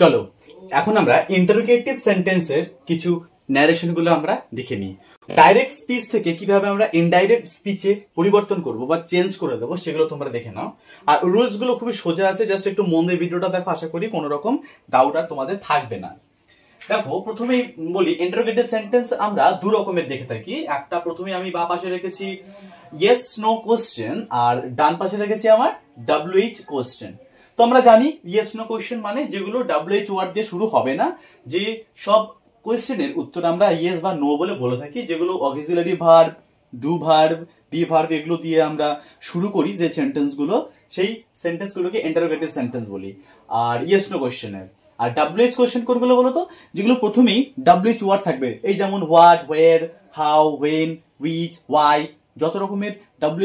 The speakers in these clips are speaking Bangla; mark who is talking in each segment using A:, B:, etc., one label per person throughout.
A: চলো এখন আমরা ইন্টারোগেটিভ সেন্টেন্সের কিছু ন্যারেশন গুলো আমরা দেখে নিই। ডাইরেক্ট স্পিচ থেকে কিভাবে আমরা ইনডাইরেক্ট স্পিচে পরিবর্তন করব বা চেঞ্জ করে দেবো সেগুলো তোমরা দেখে নাও। আর রুলস গুলো খুবই সোজা আছে, জাস্ট একটু মন দিয়ে ভিডিওটা দেখো, আশা করি কোনো রকম ডাউট আর তোমাদের থাকবে না। দেখো প্রথমেই বলি, ইন্টারোগেটিভ সেন্টেন্স আমরা দু রকমের দেখে থাকি। একটা প্রথমে আমি বা পাশে রেখেছি ইয়েস নো কোশ্চেন, আর ডান পাশে রেখেছি আমার WH কোশ্চেন। তো আমরা জানি ইয়েস নো কোশ্চেন মানে যেগুলো WH ওয়ার্ড দিয়ে শুরু হবে না, যে সব কোশ্চেনের উত্তর আমরা ইয়েস বা নো বলে থাকি, যেগুলো auxiliary verb, do verb, be verb এগুলো দিয়ে আমরা শুরু করি যে সেন্টেন্স গুলো, সেই সেন্টেন্স গুলোকে ইন্টারোগেটিভ সেন্টেন্স বলি। আর ইয়েস নো কোশ্চেনের আর WH কোশ্চেন কোনগুলো বলতো, যেগুলো প্রথমেই WH ওয়ার্ড থাকবে, এই যেমন what, where, how, when, which, why, যত রকমের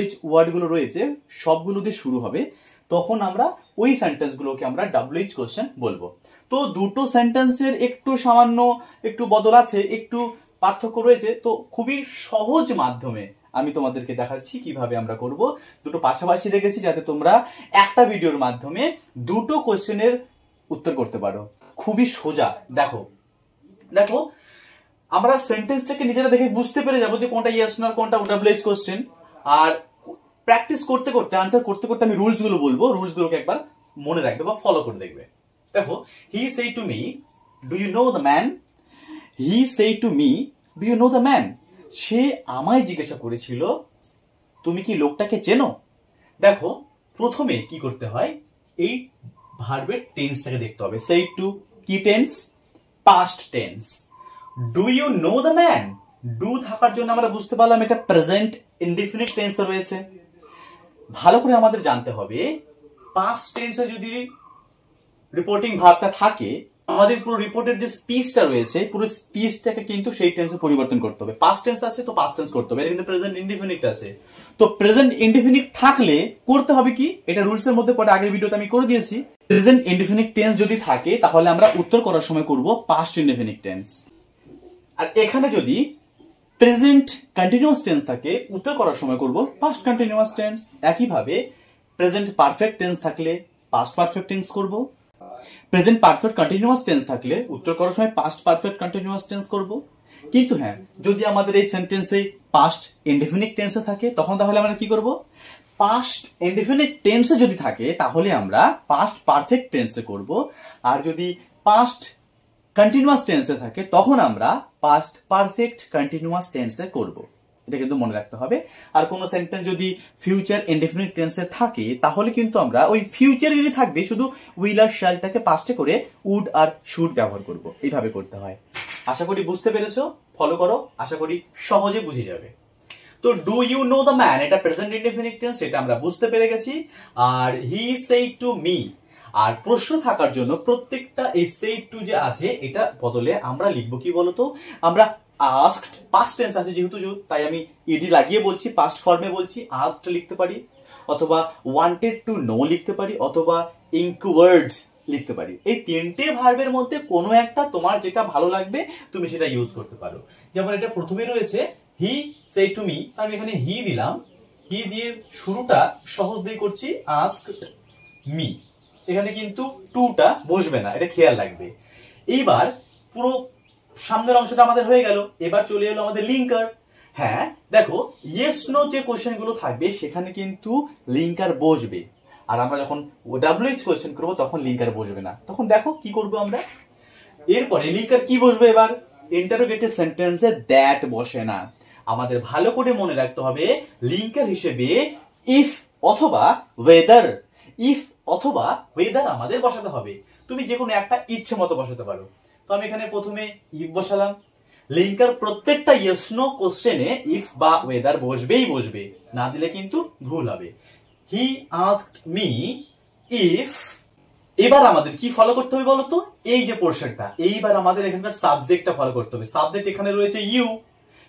A: WH ওয়ার্ড গুলো রয়েছে সবগুলো দিয়ে শুরু হবে, তখন আমরা ওই সেন্টেন্স গুলোকে আমরা WH কোশ্চেন বলবো। তো দুটো সেন্টেন্সের একটু সামান্য একটু বদল আছে, একটু পার্থক্য রয়েছে, তো খুবই সহজ মাধ্যমে আমি তোমাদেরকে দেখাচ্ছি কিভাবে আমরা করব। দুটো পাশাপাশি রেখেছি যাতে তোমরা একটা ভিডিওর মাধ্যমে দুটো কোশ্চেনের উত্তর করতে পারো। খুবই সোজা। দেখো দেখো আমরা সেন্টেন্সটাকে নিজেরা দেখে বুঝতে পেরে যাবো যে কোনটা ইয়েস নো আর কোনটা WH কোশ্চেন। আর প্র্যাকটিস করতে করতে, আনসার করতে করতে আমি রুলস গুলো বলবো, রুলস গুলোকে একবার মনে রাখবে বা ফলো করে দেখবে। দেখো, he say to me do you know the man. He say to me do you know the man. সে আমায় জিজ্ঞাসা করেছিল তুমি কি লোকটাকে চেনো। দেখো প্রথমে কি করতে হয়, এই ভার্বের টেন্সটাকে দেখতে হবে। সে টু কি tense? Past tense. Do you know the man, do থাকার জন্য আমরা বুঝতে পারলাম এটা প্রেজেন্ট ইনডিফিনিট টেন্স রয়েছে। ভালো করে আমাদের জানতে হবে পাস্ট টেন্সে যদি রিপোর্টিং ভার্বটা থাকে, আমাদের পুরো রিপোর্টের যে স্পিচটা রয়েছে পুরো স্পিচটাকে কিন্তু সেই টেন্সে পরিবর্তন করতে হবে। পাস্ট টেন্স আছে তো পাস্ট টেন্স করতে হবে, এটা কিন্তু প্রেজেন্ট ইনডিফিনিট আছে। তো প্রেজেন্ট ইনডিফিনিট থাকলে করতে হবে কি, এটা রুলস এর মধ্যে পরে আগের ভিডিওতে আমি করে দিয়েছি। প্রেজেন্ট ইনডিফিনিট টেন্স যদি থাকে তাহলে আমরা উত্তর করার সময় করব পাস্ট ইনডিফিনিট টেন্স। আর এখানে যদি প্রেজেন্ট কন্টিনিউয়াস টেন্স থাকে উত্তর করার সময় করব পাস্ট কন্টিনিউয়াস টেন্স। একইভাবে প্রেজেন্ট পারফেক্ট টেন্স থাকলে পাস্ট পারফেক্ট টেন্স করব। প্রেজেন্ট পারফেক্ট কন্টিনিউয়াস টেন্স থাকলে উত্তর করার সময় পাস্ট পারফেক্ট কন্টিনিউয়াস টেন্স করব। কিন্তু হ্যাঁ, যদি আমাদের এই সেন্টেন্সে পাস্ট ইনডিফিনিট টেন্সে থাকে তখন তাহলে আমরা কি করব, পাস্ট ইনডিফিনিট টেন্সে যদি থাকে তাহলে আমরা পাস্ট পারফেক্ট টেন্সে করব। আর যদি পাস্ট কন্টিনিউয়াস টেন্সে থাকে তখন আমরা পাস্ট পারফেক্ট কন্টিনিউয়াস টেন্সে করব। এটা কিন্তু মনে রাখতে হবে। আর কোন সেন্টেন্স যদি ফিউচার ইনডিফিনিট টেন্সে থাকে তাহলে কিন্তু আমরা ওই ফিউচারেরই থাকবে, শুধু উইল আর শ্যালটাকে পাস্টে করে উড আর শুড ব্যবহার করব। এইভাবে করতে হয়। আশা করি বুঝতে পেরেছো, ফলো করো, আশা করি সহজে বুঝে যাবে। তো do you know the man এটা প্রেজেন্ট ইনডিফিনিট টেন্স, এটা আমরা বুঝতে পেরে গেছি। আর হি সেড টু মি, আর প্রশ্ন থাকার জন্য প্রত্যেকটা এই সেড টু যে আছে এটা বদলে আমরা লিখবো কি বলতো, আমরা আস্কড, পাস্ট টেন্স আছে যেহেতু, তাই আমি ইডি লাগিয়ে বলছি, পাস্ট ফর্মে বলছি, আস্কড লিখতে পারি, অথবা ওয়ান্টেড টু নো লিখতে পারি, অথবা ইনকোয়ার্ডস লিখতে পারি। এই তিনটে ভার্বের মধ্যে কোনো একটা তোমার যেটা ভালো লাগবে তুমি সেটা ইউজ করতে পারো। যেমন এটা প্রথমে রয়েছে হি সে টু মি, আমি এখানে হি দিলাম, হি দিয়ে শুরুটা সহজ দিয়ে করছি আস্কড মি, এখানে কিন্তু টুটা বসবে না, এটা খেয়াল রাখবে। এইবার পুরো সামনের অংশটা আমাদের হয়ে গেল, এবার চলে এলো আমাদের লিঙ্কার। হ্যাঁ দেখো, ইয়েস নো যে কোশ্চেন গুলো থাকবে সেখানে কিন্তু লিঙ্কার বসবে, আর আমরা যখন WH কোশ্চেন করবো তখন লিঙ্কার বসবে না। তখন দেখো কি করবো আমরা, এরপরে লিঙ্কার কি বসবে, এবার ইন্টারোগেটিভ সেন্টেন্সে দ্যাট বসে না। আমাদের ভালো করে মনে রাখতে হবে লিঙ্কার হিসেবে ইফ অথবা ওয়েদার, ইফ অথবা ওয়েদার আমাদের বসাতে হবে। তুমি যে কোনো একটা ইচ্ছে মতো বসাতে পারো। তো আমি এখানে প্রথমে ইফ বসালাম। লিঙ্কার প্রত্যেকটা ইয়েস নো কোশ্চেনে ইফ বা ওয়েদার বসবেই বসবে, না দিলে কিন্তু ভুল হবে। He asked me if. এবার আমাদের কি ফলো করতে হবে বলতো, এই যে পোর্শনটা, এইবার আমাদের এখানকার সাবজেক্টটা ফলো করতে হবে। সাবজেক্ট এখানে রয়েছে ইউ,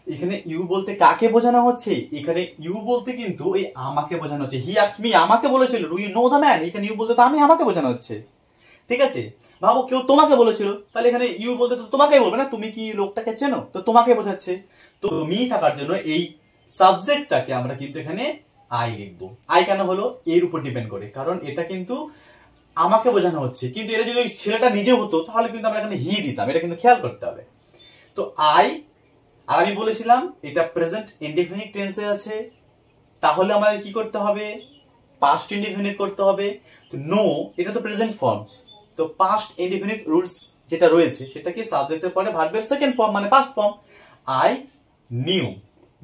A: এখানে ইউ বলতে কাকে বোঝানো হচ্ছে, এখানে ইউ বলতে কিন্তু এই আমাকে বোঝানো হচ্ছে। হি আস্কড মি আমাকে বলেছিল do you know the man, এখানে ইউ বলতে তো আমি আমাকে বোঝানো হচ্ছে। ঠিক আছে, ভাবো কেউ তোমাকে বলেছিল, তাহলে এখানে ইউ বলতে তো তোমাকেই বলবে না, তুমি কি লোকটাকে চেনো, তো তোমাকে বোঝাচ্ছে। তো মি থাকার জন্য এই সাবজেক্টটাকে আমরা কিন্তু এখানে আই লিখবো। আই কেন হলো, এর উপর ডিপেন্ড করে, কারণ এটা কিন্তু আমাকে বোঝানো হচ্ছে, কিন্তু এটা যদি ছেলেটা নিজে হতো তাহলে কিন্তু আমরা এখানে হি দিতাম, এটা কিন্তু খেয়াল করতে হবে। তো আই, আর আমি বলেছিলাম এটা প্রেজেন্ট ইনডেফিনিট টেন্সে আছে, তাহলে আমাদের কি করতে হবে, পাস্ট ইনডেফিনিট করতে হবে। তো নো এটা তো প্রেজেন্ট ফর্ম, তো পাস্ট ইনডেফিনিট রুলস যেটা রয়েছে সেটা কি সাবজেক্টের পরে ভার্বের সেকেন্ড ফর্ম মানে past form. I knew,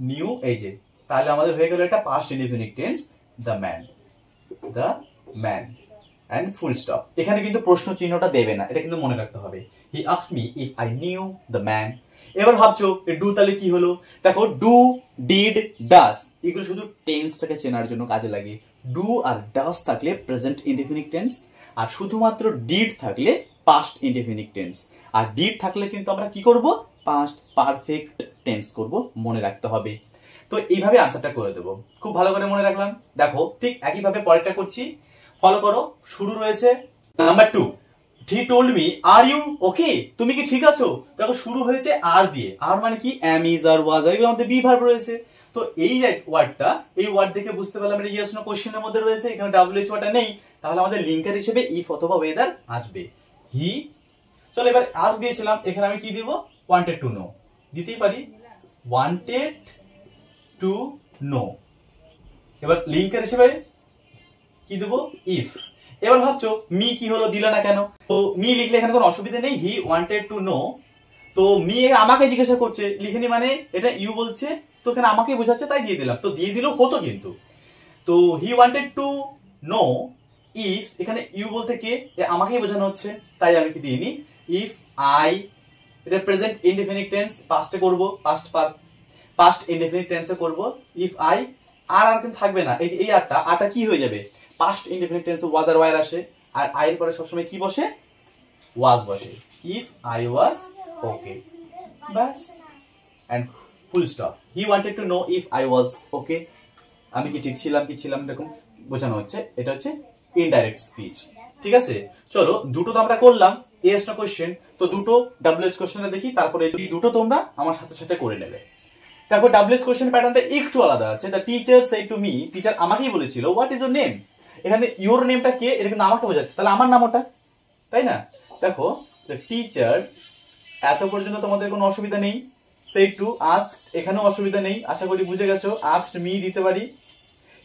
A: knew এই যে, তাহলে আমাদের হয়ে গেল এটা past indefinite tense, the man, the man and full stop. এখানে কিন্তু প্রশ্ন চিহ্নটা দেবে না, এটা কিন্তু মনে রাখতে হবে। He asked me if I knew the man. এবার ভাবছো ডু তাহলে কি হলো, দেখো ডু, ডিড, ডাস এগুলো শুধু টেন্সটাকে চেনার জন্য কাজে লাগে। ডু আর ডাস থাকলে প্রেজেন্ট ইনডেফিনিট টেন্স, আর শুধুমাত্র ডিড থাকলে পাস্ট ইনডেফিনিট টেন্স। আর ডিড থাকলে কিন্তু আমরা কি করব, পাস্ট পারফেক্ট টেন্স করব, মনে রাখতে হবে। তো এইভাবে আনসারটা করে দেবো, খুব ভালো করে মনে রাখলাম। দেখো ঠিক একইভাবে পরেরটা করছি, ফলো করো। শুরু রয়েছে number 2, he told me are you okay, তুমি কি ঠিক আছো। দেখো শুরু হয়েছে আর দিয়ে, আর মানে কি এম, ইজ, আর, ওয়াজ, আর এগুলোর মধ্যে বি ভার্ব রয়েছে। তো এই ওয়ার্ডটা, এই ওয়ার্ড দেখে বুঝতে পারলাম এটা ইয়েস নো কোশ্চেনের মধ্যে রয়েছে, এখানে ডাব্লিউএইচ ওয়ার্ডটা নেই, তাহলে আমাদের লিঙ্কার হিসেবে ইফ অথবা ওয়েদার আসবে। হি, চলো এবার আজ দিয়েছিলাম, এখানে আমি কি দিব, ওয়ান্টেড টু নো দিতেই পারি, ওয়ান্টেড টু নো। এবার লিঙ্কার হিসেবে কি দেবো, ইফ। এবার ভাবছো মি কি হলো, দিল না কেন। তো মি লিখলে এখানে কোনো অসুবিধা নেই, হি ওয়ান্টেড টু নো। তো মি আমাকে জিজ্ঞাসা করছে, লিখেনি মানে এটা ইউ বলছে, তো এখানে আমাকে বোঝাচ্ছে তাই দিয়ে দিলাম, তো দিয়ে দিলেও হতো কিন্তু। তো হি ওয়ান্টেড টু নো ইফ, এখানে ইউ বলতে কে, আমাকেই বোঝানো হচ্ছে, তাই আমি কি দিইনি, ইফ আই, এটা প্রেজেন্ট ইনডেফিনিট টেন্স, পাস্টে করব, পাস্ট ইনডেফিনিট টেন্সে করব। ইফ আই, আর কিন্তু থাকবে না, এই আরটা কি হয়ে যাবে, পাস্ট ইনডেফিনিট টেন্সে ওয়াজ আর ওয়ার আসে, আর আই এর পরে সবসময় কি বসে, ওয়াজ বসে। ইফ আই ওয়াজ ওকে, বাস and full stop. He wanted to know if I was okay, আমি কি ঠিক ছিলাম কি ছিলাম এরকম বোঝানো হচ্ছে, এটা হচ্ছে ইনডাইরেক্ট স্পিচ। ঠিক আছে, চলো দুটো তো আমরা করলাম ইয়েস নো কোশ্চেন, তো দুটো ডাব্লিউএইচ কোশ্চেনটা দেখি, তারপরে এই দুটো তোমরা আমার সাথে সাথে করে নেবে। দেখো ডাব্লিউএইচ কোশ্চেন প্যাটার্নটা একটু আলাদা আছে। The teacher said to me, teacher আমাকেই বলেছিল হোয়াট ইজ ইওর নেম, এখানে ইওর নেমটা কে, এটা কিন্তু আমাকে বোঝাচ্ছে, তাহলে আমার নাম ওটা, তাই না। দেখো টিচার, এত পর্যন্ত তোমাদের কোনো অসুবিধা নেই। সেড টু, আস্কড, এখানেও অসুবিধা নেই, আশা করি বুঝে গেছো, আস্কড মি দিতে পারি।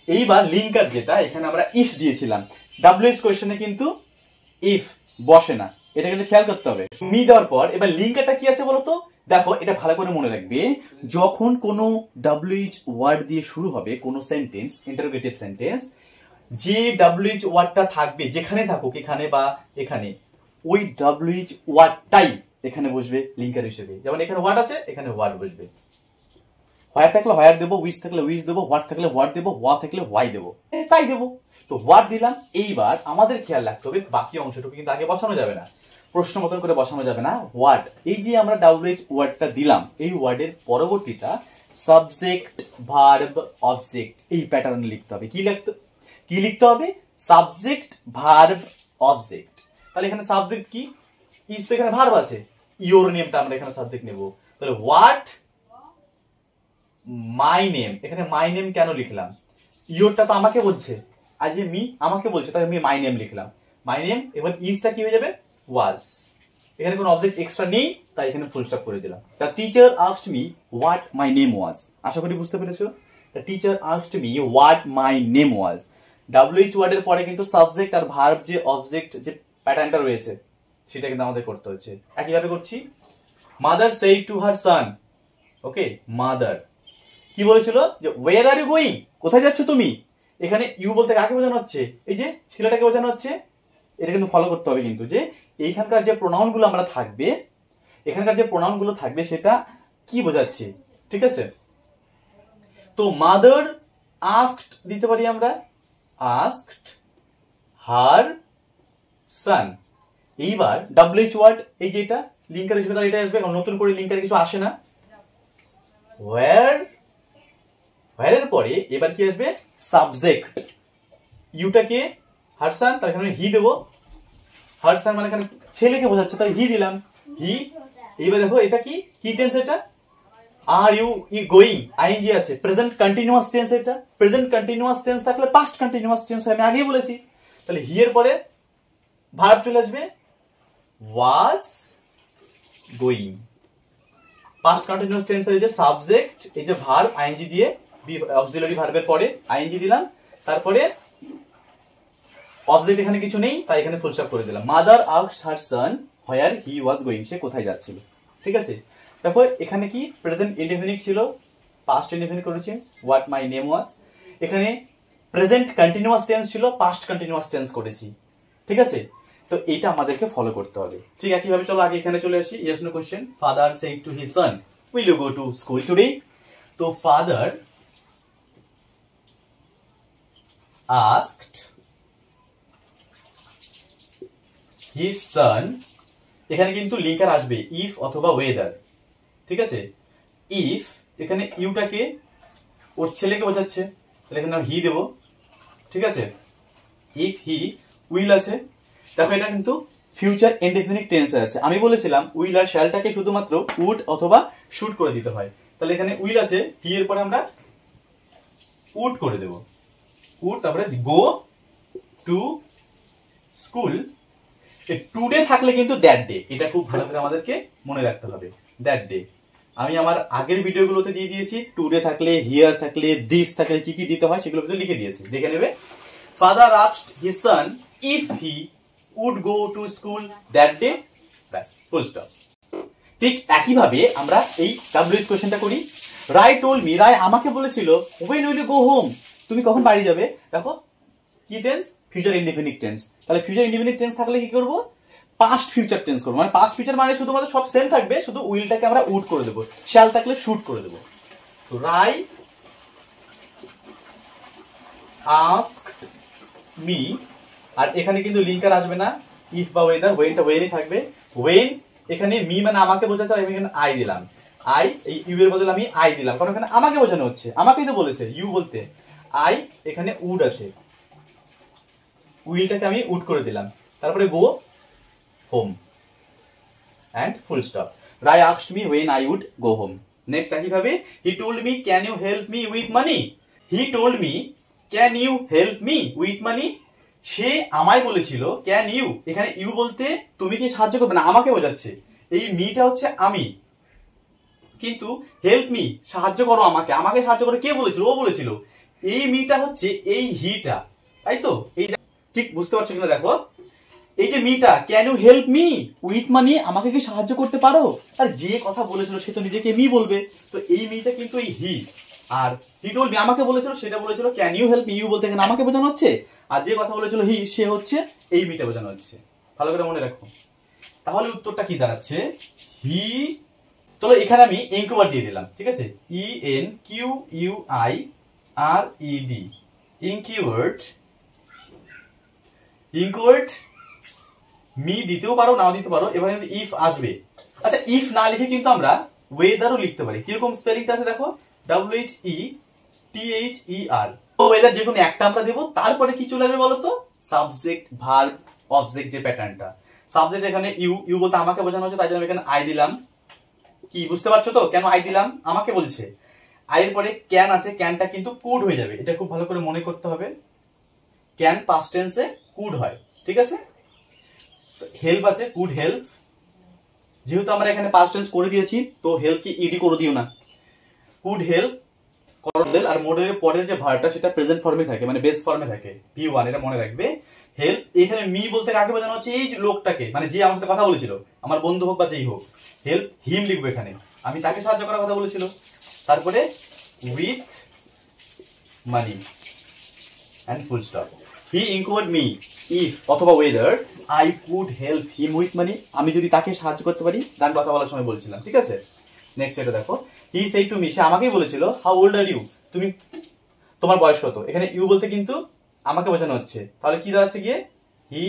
A: এইবার লিঙ্কার যেটা, এখানে আমরা ইফ দিয়েছিলাম, ডাব্লিউএইচ কোশ্চেনে কিন্তু ইফ বসে না, এটা কিন্তু খেয়াল করতে হবে। মি দেওয়ার পর এবার লিঙ্কারটা কি আছে বলতো, দেখো এটা ভালো করে মনে রাখবে, যখন কোনো ডাব্লিউএইচ ওয়ার্ড দিয়ে শুরু হবে কোনো সেন্টেন্স, ইন্টারোগেটিভ সেন্টেন্স, যে ডাব্লিউএইচ ওয়ার্ডটা থাকবে যেখানে থাকুক, এখানে বা এখানে, ওই ডাব্লিউএইচ ওয়ার্ডটাই এখানে বসবে লিঙ্কার হিসেবে। যেমন এখানে ওয়ার্ড আছে, এখানে ওয়ার্ড বসবে, হোয়ার থাকলে হোয়ার দেবো, উইচ থাকলে উইচ দেবো, হোয়াট থাকলে হোয়াট দেবো, হোয়া থাকলে হোয়াই দেবো, তাই দেবো। তো হোয়াট দিলাম। এইবার আমাদের খেয়াল রাখতে হবে বাকি অংশটুকু কিন্তু আগে বসানো যাবে না, প্রশ্ন মতন করে বসানো যাবে না। হোয়াট, এই যে আমরা ডাব্লিউএইচ ওয়ার্ডটা দিলাম, এই ওয়ার্ডের পরবর্তীটা সাবজেক্ট ভার্ব অবজেক্ট, এই প্যাটার্নে লিখতে হবে। কি লিখতে হবে, সাবজেক্ট ভার্ব অবজেক্ট। তাহলে এখানে সাবজেক্ট কি, ইজ, তো এখানে ভার্ব আছে, ইওর নেমটা আমরা এখানে সাবজেক্ট নেব। তাহলে হোয়াট মাই নেম, এখানে মাই নেম কেন লিখলাম, ইওরটা তো আমাকে বলছে, আর যে মি আমাকে বলছে, তাই আমি মাই নেম লিখলাম, মাই নেম। এবার ইজটা কি হয়ে যাবে, ওয়াজ, এখানে কোনো অবজেক্ট এক্সট্রা নেই, তাই এখানে ফুল স্টপ করে দিলাম। The teacher asked me what my name was, আশা করি বুঝতে পেরেছো। The teacher asked me what my name was, WH ওয়ার্ডের পরে কিন্তু সাবজেক্ট আর ভার্ব যে অবজেক্ট যে প্যাটার্নটা রয়েছে সেটা কিন্তু আমাদের করতে হচ্ছে। একইভাবে করছি, mother said to her son, okay, mother কি বলেছিল, যে ওয়ের আর ইউ গোয়িং, কোথায় যাচ্ছ তুমি, এখানে ইউ বলতে কাকে বোঝানো হচ্ছে, এই যে ছেলেটাকে বোঝানো হচ্ছে। এটা কিন্তু ফলো করতে হবে কিন্তু, যে এইখানকার যে প্রোনাউন গুলো আমরা থাকবে, এখানকার যে প্রোনাউন গুলো থাকবে সেটা কি বোঝাচ্ছে, ঠিক আছে। তো মাদার আস্কড দিতে পারি আমরা, আস্কড হার সান। এইবার ডাব্লিউএইচ ওয়ার্ড, এই যে এটা লিঙ্কার হিসেবে তার এটা আসবে, নতুন করে লিঙ্কার কিছু আসে না। ওয়্যার, ওয়্যারের পরে এবার কি আসবে, সাবজেক্ট, ইউটাকে হারসান, তার এখানে হি দেবো, হারসান মানে এখানে ছেলেকে বোঝাচ্ছে, তাই হি দিলাম, হি। এইবার দেখো এটা কি টেন্স, এটা আর ইউ গোয়িং, আইএনজি আছে, প্রেজেন্ট কন্টিনিউয়াস টেন্স, এটা প্রেজেন্ট কন্টিনিউয়াস টেন্স থাকলে পাস্ট কন্টিনিউয়াস টেন্স হয়, আমি আগেই বলেছি। তাহলে হি এর পরে ভার্ব চলে আসবে ওয়াজ গোয়িং। পাস্ট কন্টিনিউয়াস টেন্সের এই যে সাবজেক্ট, এই যে ভার্ব আইএনজি দিয়ে অক্সিলারি ভার্বের পরে আইএনজি দিলাম, তারপরে অবজেক্ট এখানে কিছু নেই তাই এখানে ফুল স্টপ করে দিলাম। Mother asked her son where he was going, সে কোথায় যাচ্ছিল। ঠিক আছে, তারপর এখানে কি প্রেজেন্ট ইনডেফিনিট ছিল, পাস্ট ইনডেফিনিট করেছি হোয়াট মাই নেম ওয়াজ। এখানে প্রেজেন্ট কন্টিনিউয়াস টেন্স ছিল, পাস্ট কন্টিনিউয়াস টেন্স করেছি। ঠিক আছে, তো এটা আমাদেরকে ফলো করতে হবে। ঠিক একইভাবে চলো আগে এখানে চলে আসি। Yes no question. Father said to his son will you go to school today. তো ফাদার আস্কড হিজ সন, এখানে কিন্তু লিঙ্কার আসবে ইফ অথবা ওয়েদার। ঠিক আছে, ইফ এখানে ইউটাকে ওর ছেলেকে বোঝাচ্ছে, তাহলে এখানে হি দেব। ঠিক আছে, ইফ হি উইল আছে, দেখো এটা কিন্তু ফিউচার ইনডেফিনিট টেন্সে আছে। আমি বলেছিলাম উইল আর শ্যালটাকে শুধুমাত্র উড অথবা শুড করে দিতে হয়, তাহলে এখানে উইল আছে, হি এর পরে আমরা উড করে দেব। উড, তারপরে গো টু স্কুল। টুডে থাকলে কিন্তু দ্যাট ডে, এটা খুব ভালো করে আমাদেরকে মনে রাখতে হবে। দ্যাট ডে আমি আমার আগের ভিডিওগুলোতে দিয়ে দিয়েছি, টুডে থাকলে, হিয়ার থাকলে, দিস থাকলে কি কি দিতে হয় সেগুলো কিন্তু লিখে দিয়েছি, দেখে নেবে। Father asked his son if he would go to school that day, ব্যাস, ফুল স্টপ। ঠিক একইভাবে আমরা এই ডাব্লিউএইচ কোশ্চেনটা করি। রায় টোল্ড মি, রায় আমাকে বলেছিল, when will you go home, তুমি কখন বাড়ি যাবে। দেখো কি টেন্স, ফিউচার ইনডেফিনিট টেন্স। তাহলে ফিউচার ইনডেফিনিট টেন্স থাকলে কি করব, পাস্ট ফিউচার টেন্স করবো। মানে পাস্ট ফিউচার মানে শুধুমাত্র সব সেম থাকবে, শুধু উইলটাকে আমরা উড করে দেবো, শ্যাল থাকলে শুড করে দেবো। তো রাই আস্কড মি, আর এখানে কিন্তু লিঙ্কার আসবে না, ইফ বা ওয়েদার, ওয়েনটা ওয়েনই থাকবে। ওয়েন এখানে মি মানে আমাকে বোঝাচ্ছে, আমি এখানে আই দিলাম। আই, এই ইউ এর বদলে আমি আই দিলাম, কারণ এখানে আমাকে বোঝানো হচ্ছে, আমাকেই তো বলেছে ইউ বলতে। আই এখানে উড আছে, উইলটাকে আমি উড করে দিলাম, তারপরে go home and full stop. Rai asked me when I would go home. Next একইভাবে, he told me can you help me with money. He told me can you help me with money. সে আমায় বলেছিল, can you এখানে ইউ বলতে তুমি কি সাহায্য করবে না, আমাকে বোঝাচ্ছে। এই মিটা হচ্ছে আমি, কিন্তু হেল্প মি সাহায্য করো আমাকে, আমাকে সাহায্য করো কে বলেছিল, ও বলেছিল। এই মিটা হচ্ছে এই হিটা, তাই তো। এই ঠিক বুঝতে পারছো কিনা দেখো, এই যে Mita can you help me with money, আমাকে কি সাহায্য করতে পারো। আর যে কথা বলেছিল সে তো নিজেকে মি বলবে, তো এই মিটা কিন্তু এই হি। আর হি টোল্ড মি আমাকে বলেছিল, সেটা বলেছিল can you help me, you বলতে এখানে আমাকে বোঝানো হচ্ছে। আর যে কথা বলেছিল হি, সে হচ্ছে এই মিটা বোঝানো হচ্ছে। ভালো করে মনে রাখো। তাহলে উত্তরটা কি দাঁড়াচ্ছে, হি। চলো এখানে আমি ইনকিউবার দিয়ে দিলাম। ঠিক আছে, E N Q U I R E D, inquired. Inquired me দিতেও পারো, নাও দিতে পারো। এবার কিন্তু ইফ আসবে। আচ্ছা, ইফ না লিখে কিন্তু আমরা ওয়েদারও লিখতে পারি। কিরকম স্পেলিংটা আছে দেখো, WHETHER। ওয়েদার যে কোনো একটা আমরা দেবো, তারপরে কি চলে আসবে বলতো, সাবজেক্ট ভার্ব অবজেক্ট যে প্যাটার্নটা। সাবজেক্ট এখানে ইউ, ইউ বলতে আমাকে বোঝানো হচ্ছে, তাই জন্য এখানে আই দিলাম। কি বুঝতে পারছো তো কেন আই দিলাম, আমাকে বলছে। আই এর পরে ক্যান আছে, ক্যানটা কিন্তু কুড হয়ে যাবে, এটা খুব ভালো করে মনে করতে হবে। ক্যান পাস্ট টেন্সে কুড হয়। ঠিক আছে, হেল্প আছে, কুড হেল্প। যেহেতু আমরা এখানে পাস্ট টেন্স করে দিয়েছি, তো হেল্প কি ইডি করে দিও না, কুড হেল্প করদেল। আর মডেলের পরের যে ভার্বটা সেটা প্রেজেন্ট ফর্মে থাকে, মানে বেস ফর্মে থাকে, P1, এটা মনে রাখবে। হেল্প এখানে মি বলতে কাকে বোঝানো হচ্ছে, এই লোকটাকে, মানে যে আমার সাথে কথা বলেছিল, আমার বন্ধু হোক বা যেই হোক। হেল্প হিম লিখবো এখানে, আমি তাকে সাহায্য করার কথা বলেছিল। তারপরে with money and full stop. He inquired me if অথবা whether I could help him with money, আমি যদি তাকে সাহায্য করতে পারি, গান কথা বলার সময় বলছিলাম। ঠিক আছে, নেক্সট এটা দেখো, হি সেড টু মি, সে আমাকেই বলেছিল, হাউ ওল্ড আর ইউ, তুমি তোমার বয়স কত। এখানে ইউ বলতে কিন্তু আমাকে বোঝানো হচ্ছে, তাহলে কি দাঁড়াচ্ছে গিয়ে, হি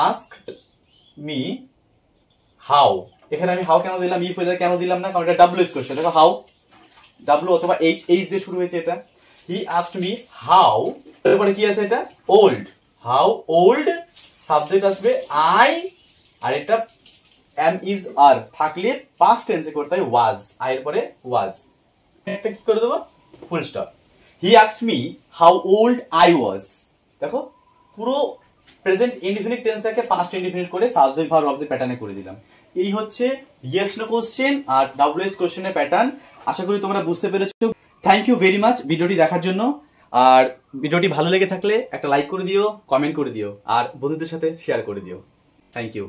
A: আস্কড মি হাউ। এখানে আমি হাউ কেন দিলাম, ইফ ওয়েদার কেন দিলাম না, কারণ এটা WH কোশ্চেন। দেখো হাউ, ডাব্লিউ অথবা এইচ, এইচ দিয়ে শুরু হয়েছে এটা। হি আস্কড মি হাউ, তারপরে কি আছে এটা, ওল্ড। হাউ ওল্ড, সাবজেক্ট আসবে আই, আর এটা এম ইজ আর থাকলে পাস্ট টেন্সে করতে হয় ওয়াজ, আই এর পরে ওয়াজ। একটা কি করে দেবো, ফুল stop. He asked me how old I was. দেখো পুরো প্রেজেন্ট ইনডিফিনিট টেন্সটাকে পাস্ট ইনডিফিনিট করে সাবজেক্ট ভার্ব অবজেক্ট প্যাটার্নে করে দিলাম। এই হচ্ছে ইয়েস নো কোশ্চেন আর ডাব্লিউএইচ কোশ্চেনের প্যাটার্ন। আশা করি তোমরা বুঝতে পেরেছো। থ্যাংক ইউ ভেরি মাচ ভিডিওটি দেখার জন্য। আর ভিডিওটি ভালো লেগে থাকলে একটা লাইক করে দিও, কমেন্ট করে দিও আর বন্ধুদের সাথে শেয়ার করে দিও। Thank you.